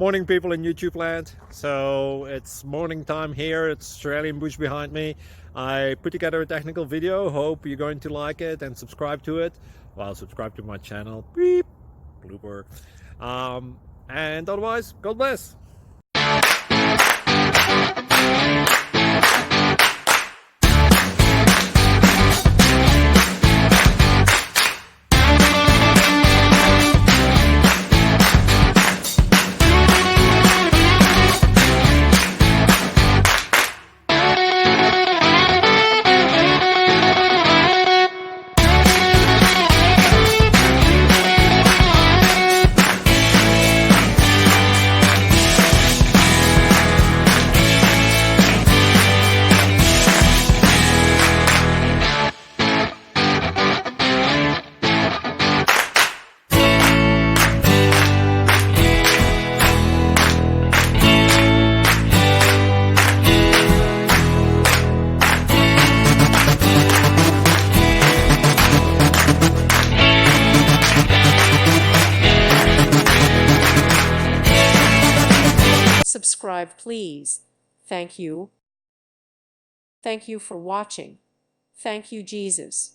Morning, people in YouTube land. So it's morning time here. It's Australian bush behind me. I put together a technical video. Hope you're going to like it and subscribe to it. Well, subscribe to my channel. Beep. Blooper. And otherwise, God bless. Subscribe, please. Thank you. Thank you for watching. Thank you, Jesus.